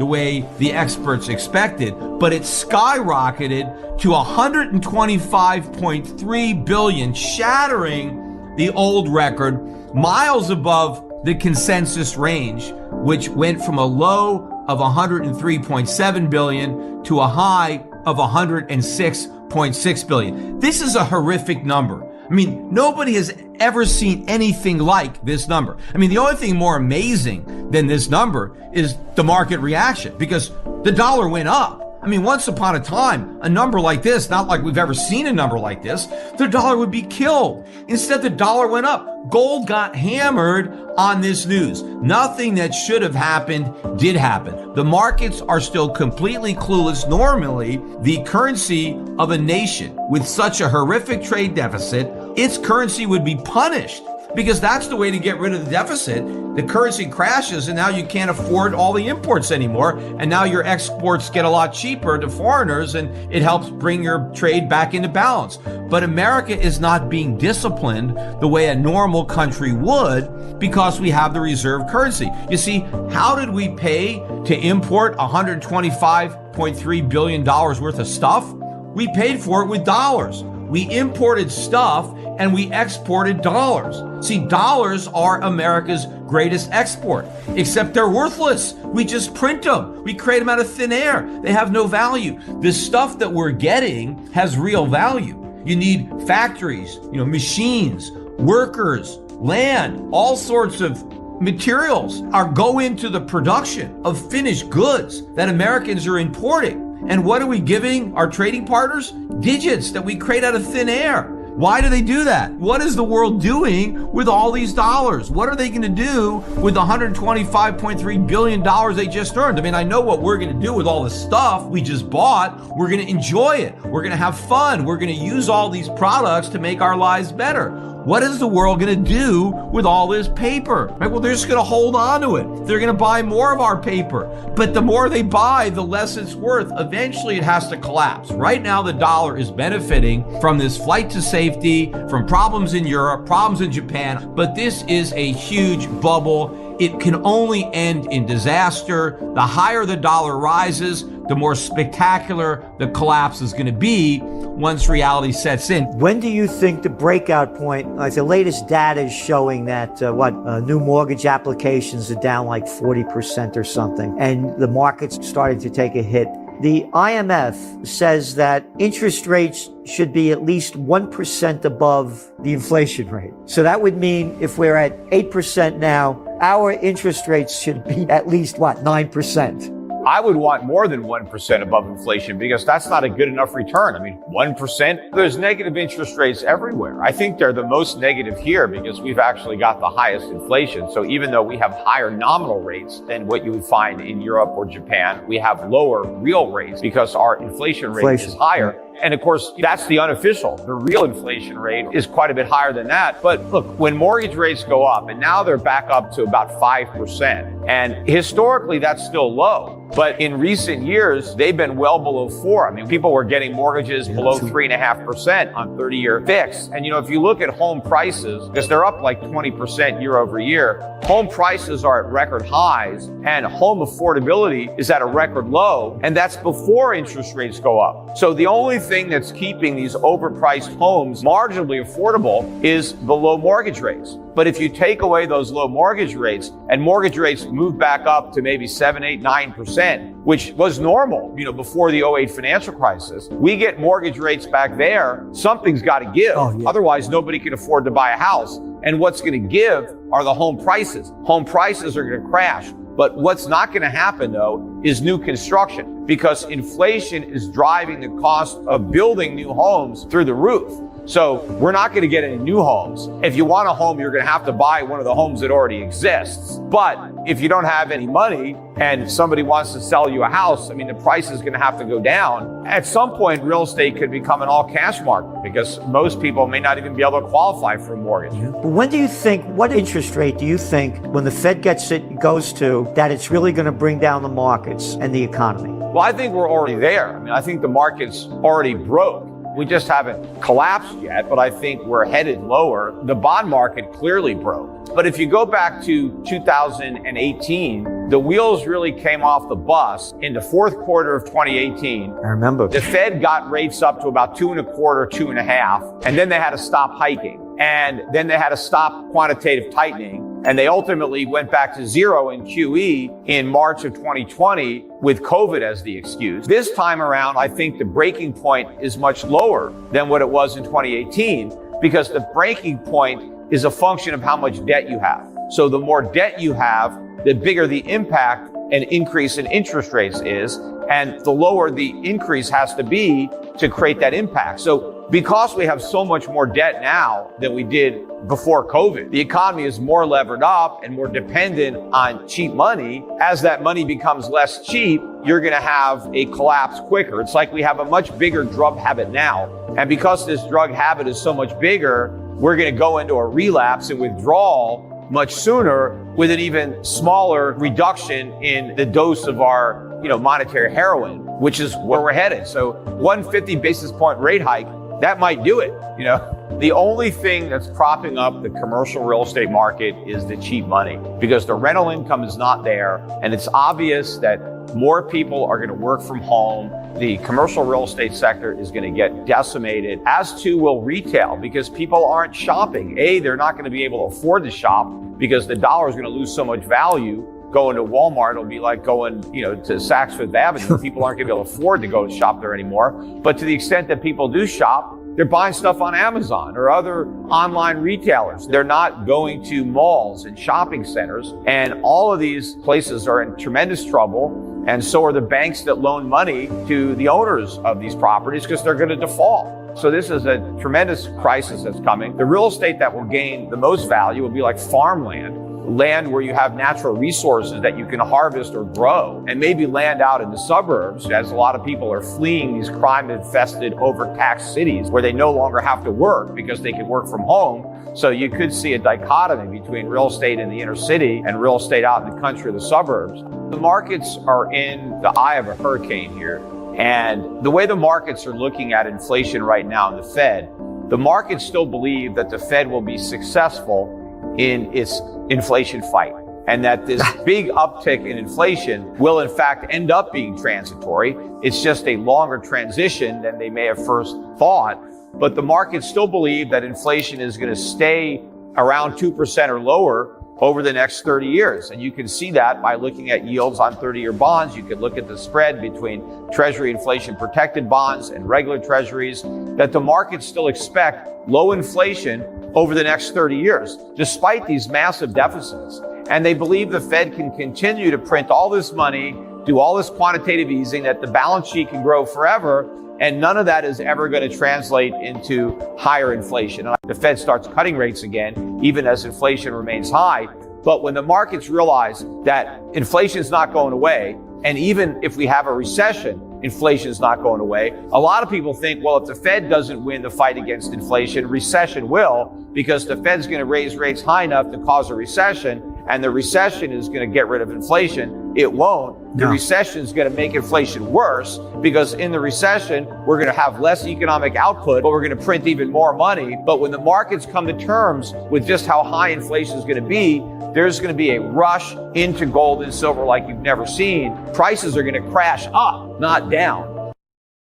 the way the experts expected, but it skyrocketed to 125.3 billion, shattering the old record, miles above the consensus range, which went from a low of 103.7 billion to a high of 106.6 billion. This is a horrific number. I mean, nobody has ever seen anything like this number. I mean, the only thing more amazing than this number is the market reaction, because the dollar went up. I mean, once upon a time, a number like this, not like we've ever seen a number like this, the dollar would be killed. Instead, the dollar went up. Gold got hammered on this news. Nothing that should have happened did happen. The markets are still completely clueless. Normally, the currency of a nation with such a horrific trade deficit, its currency would be punished, because that's the way to get rid of the deficit. The currency crashes and now you can't afford all the imports anymore. And now your exports get a lot cheaper to foreigners and it helps bring your trade back into balance. But America is not being disciplined the way a normal country would, because we have the reserve currency. You see, how did we pay to import $125.3 billion worth of stuff? We paid for it with dollars. We imported stuff and we exported dollars. See, dollars are America's greatest export, except they're worthless. We just print them. We create them out of thin air. They have no value. The stuff that we're getting has real value. You need factories, machines, workers, land, all sorts of materials go into the production of finished goods that Americans are importing. And what are we giving our trading partners? Digits that we create out of thin air. Why do they do that? What is the world doing with all these dollars? What are they going to do with the $125.3 billion they just earned? I mean, I know what we're going to do with all the stuff we just bought. We're going to enjoy it. We're going to have fun. We're going to use all these products to make our lives better. What is the world going to do with all this paper? Right? Well, they're just going to hold on to it. They're going to buy more of our paper. But the more they buy, the less it's worth. Eventually, it has to collapse. Right now, the dollar is benefiting from this flight to safety, from problems in Europe, problems in Japan. But this is a huge bubble. It can only end in disaster. The higher the dollar rises, the more spectacular the collapse is going to be once reality sets in. When do you think the breakout point, like the latest data is showing that new mortgage applications are down like 40% or something, and the market's starting to take a hit. The IMF says that interest rates should be at least 1% above the inflation rate. So that would mean if we're at 8% now, our interest rates should be at least 9%? I would want more than 1% above inflation, because that's not a good enough return. I mean, 1%, there's negative interest rates everywhere. I think they're the most negative here because we've actually got the highest inflation. So even though we have higher nominal rates than what you would find in Europe or Japan, we have lower real rates because our inflation rate is higher. And of course, that's the unofficial. The real inflation rate is quite a bit higher than that. But look, when mortgage rates go up, and now they're back up to about 5%, and historically that's still low. But in recent years, they've been well below 4. I mean, people were getting mortgages below 3.5% on 30-year fixed. And if you look at home prices, because they're up like 20% year over year, home prices are at record highs and home affordability is at a record low. And that's before interest rates go up. So the only thing that's keeping these overpriced homes marginally affordable is the low mortgage rates. But if you take away those low mortgage rates and mortgage rates move back up to maybe 7, 8, 9%, which was normal, before the 08 financial crisis, we get mortgage rates back there, something's got to give. Otherwise, nobody can afford to buy a house. And what's going to give are the home prices. Home prices are going to crash. But what's not going to happen, though, is new construction, because inflation is driving the cost of building new homes through the roof. So we're not going to get any new homes. If you want a home, you're going to have to buy one of the homes that already exists. But if you don't have any money and somebody wants to sell you a house, I mean, the price is going to have to go down. At some point, real estate could become an all cash market because most people may not even be able to qualify for a mortgage. When do you think, what interest rate do you think, when the Fed goes to, that it's really going to bring down the markets and the economy? Well, I think we're already there. I mean, I think the market's already broke. We just haven't collapsed yet, but I think we're headed lower. The bond market clearly broke. But if you go back to 2018, the wheels really came off the bus in the fourth quarter of 2018. I remember. The Fed got rates up to about 2.25%, 2.5%, and then they had to stop hiking. And then they had to stop quantitative tightening. And they ultimately went back to zero in QE in March of 2020 with COVID as the excuse. This time around, I think the breaking point is much lower than what it was in 2018, because the breaking point is a function of how much debt you have. So the more debt you have, the bigger the impact an increase in interest rates is, and the lower the increase has to be to create that impact. So because we have so much more debt now than we did before COVID, the economy is more levered up and more dependent on cheap money. As that money becomes less cheap, you're going to have a collapse quicker. It's like we have a much bigger drug habit now. And because this drug habit is so much bigger, we're going to go into a relapse and withdrawal much sooner with an even smaller reduction in the dose of our, monetary heroin, which is where we're headed. So 150 basis point rate hike, that might do it. The only thing that's propping up the commercial real estate market is the cheap money, because the rental income is not there. And it's obvious that more people are going to work from home. The commercial real estate sector is going to get decimated, as too will retail, because people aren't shopping. They're not going to be able to afford to shop because the dollar is going to lose so much value. Going to Walmart will be like going, to Saks Fifth Avenue. People aren't going to be able to afford to go shop there anymore. But to the extent that people do shop, they're buying stuff on Amazon or other online retailers. They're not going to malls and shopping centers. And all of these places are in tremendous trouble. And so are the banks that loan money to the owners of these properties, because they're going to default. So this is a tremendous crisis that's coming. The real estate that will gain the most value will be like farmland. Land where you have natural resources that you can harvest or grow, and maybe land out in the suburbs, as a lot of people are fleeing these crime-infested, overtaxed cities where they no longer have to work because they can work from home. So you could see a dichotomy between real estate in the inner city and real estate out in the country or the suburbs. The markets are in the eye of a hurricane here. And the way the markets are looking at inflation right now in the Fed, the markets still believe that the Fed will be successful in its inflation fight, and that this big uptick in inflation will in fact end up being transitory. It's just a longer transition than they may have first thought. But the markets still believe that inflation is going to stay around 2% or lower over the next 30 years. And you can see that by looking at yields on 30-year bonds. You can look at the spread between Treasury inflation protected bonds and regular Treasuries, that the markets still expect low inflation over the next 30 years, despite these massive deficits. And they believe the Fed can continue to print all this money, do all this quantitative easing, that the balance sheet can grow forever, and none of that is ever going to translate into higher inflation. And the Fed starts cutting rates again, even as inflation remains high. But when the markets realize that inflation is not going away, and even if we have a recession, inflation is not going away. A lot of people think, well, if the Fed doesn't win the fight against inflation, recession will, because the Fed's going to raise rates high enough to cause a recession, and the recession is going to get rid of inflation. It won't. The recession is going to make inflation worse, because in the recession, we're going to have less economic output, but we're going to print even more money. But when the markets come to terms with just how high inflation is going to be, there's going to be a rush into gold and silver like you've never seen. Prices are going to crash up, not down.